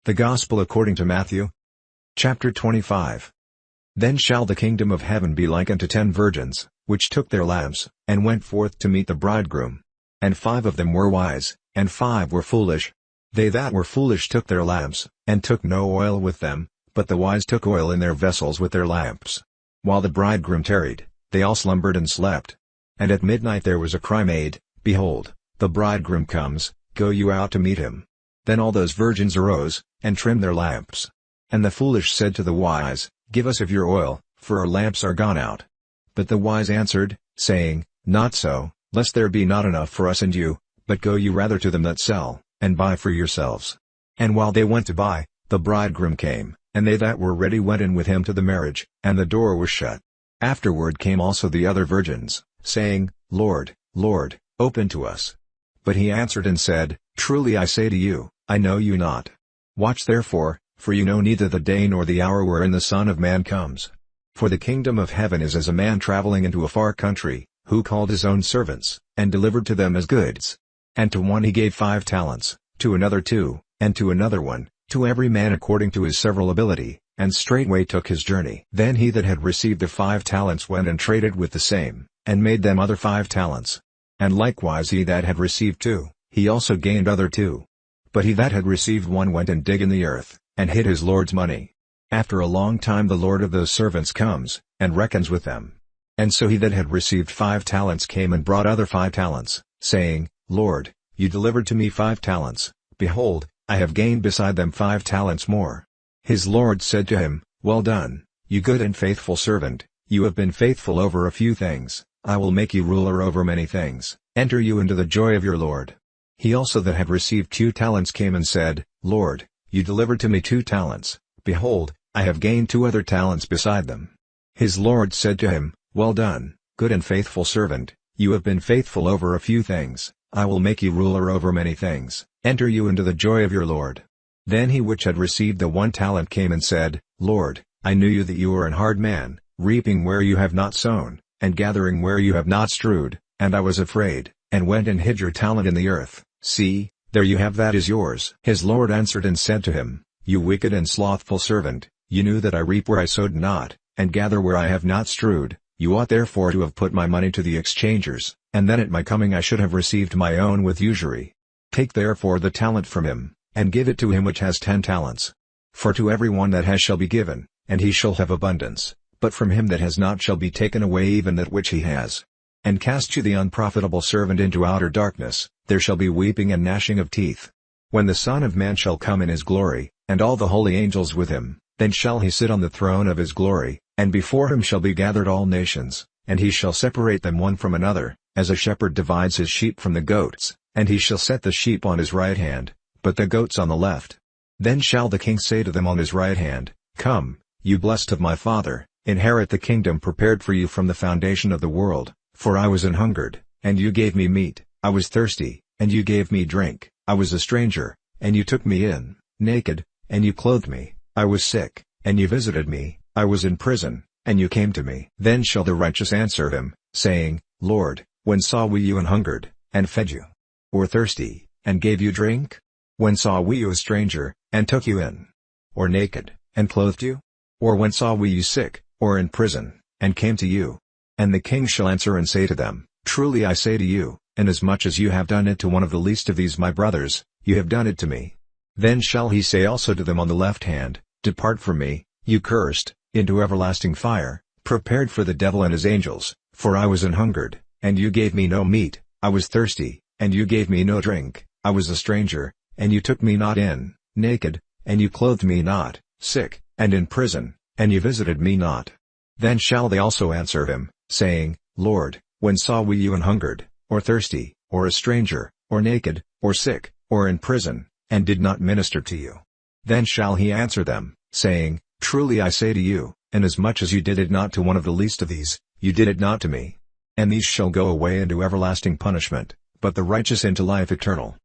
The Gospel according to Matthew. Chapter 25. Then shall the kingdom of heaven be like unto 10 virgins, which took their lamps, and went forth to meet the bridegroom. And 5 of them were wise, and 5 were foolish. They that were foolish took their lamps, and took no oil with them, but the wise took oil in their vessels with their lamps. While the bridegroom tarried, they all slumbered and slept. And at midnight there was a cry made, Behold, the bridegroom comes, go you out to meet him. Then all those virgins arose, and trimmed their lamps. And the foolish said to the wise, Give us of your oil, for our lamps are gone out. But the wise answered, saying, Not so, lest there be not enough for us and you, but go you rather to them that sell, and buy for yourselves. And while they went to buy, the bridegroom came, and they that were ready went in with him to the marriage, and the door was shut. Afterward came also the other virgins, saying, Lord, Lord, open to us. But he answered and said, Truly I say to you, I know you not. Watch therefore, for you know neither the day nor the hour wherein the Son of Man comes. For the kingdom of heaven is as a man traveling into a far country, who called his own servants, and delivered to them his goods. And to one he gave 5 talents, to another 2, and to another 1, to every man according to his several ability, and straightway took his journey. Then he that had received the 5 talents went and traded with the same, and made them other 5 talents. And likewise he that had received 2, he also gained other 2. But he that had received 1 went and dig in the earth, and hid his Lord's money. After a long time the Lord of those servants comes, and reckons with them. And so he that had received 5 talents came and brought other 5 talents, saying, Lord, you delivered to me 5 talents, behold, I have gained beside them 5 talents more. His Lord said to him, Well done, you good and faithful servant, you have been faithful over a few things, I will make you ruler over many things, enter you into the joy of your Lord. He also that had received 2 talents came and said, Lord, you delivered to me 2 talents, behold, I have gained 2 other talents beside them. His Lord said to him, Well done, good and faithful servant, you have been faithful over a few things, I will make you ruler over many things, enter you into the joy of your Lord. Then he which had received the 1 talent came and said, Lord, I knew you that you were an hard man, reaping where you have not sown, and gathering where you have not strewed, and I was afraid, and went and hid your talent in the earth. See, there you have that is yours. His Lord answered and said to him, You wicked and slothful servant, you knew that I reap where I sowed not, and gather where I have not strewed, you ought therefore to have put my money to the exchangers, and then at my coming I should have received my own with usury. Take therefore the talent from him, and give it to him which has 10 talents. For to every one that has shall be given, and he shall have abundance, but from him that has not shall be taken away even that which he has. And cast you the unprofitable servant into outer darkness, there shall be weeping and gnashing of teeth. When the Son of Man shall come in his glory, and all the holy angels with him, then shall he sit on the throne of his glory, and before him shall be gathered all nations, and he shall separate them one from another, as a shepherd divides his sheep from the goats, and he shall set the sheep on his right hand, but the goats on the left. Then shall the king say to them on his right hand, Come, you blessed of my Father, inherit the kingdom prepared for you from the foundation of the world. For I was an hungered, and you gave me meat, I was thirsty, and you gave me drink, I was a stranger, and you took me in, naked, and you clothed me, I was sick, and you visited me, I was in prison, and you came to me. Then shall the righteous answer him, saying, Lord, when saw we you an hungered, and fed you? Or thirsty, and gave you drink? When saw we you a stranger, and took you in? Or naked, and clothed you? Or when saw we you sick, or in prison, and came to you? And the king shall answer and say to them, Truly I say to you, inasmuch as you have done it to one of the least of these my brothers, you have done it to me. Then shall he say also to them on the left hand, Depart from me, you cursed, into everlasting fire, prepared for the devil and his angels, for I was an hungered, and you gave me no meat, I was thirsty, and you gave me no drink, I was a stranger, and you took me not in, naked, and you clothed me not, sick, and in prison, and you visited me not. Then shall they also answer him, saying, Lord, when saw we you an hungered, or thirsty, or a stranger, or naked, or sick, or in prison, and did not minister to you? Then shall he answer them, saying, Truly I say to you, inasmuch as you did it not to one of the least of these, you did it not to me. And these shall go away into everlasting punishment, but the righteous into life eternal.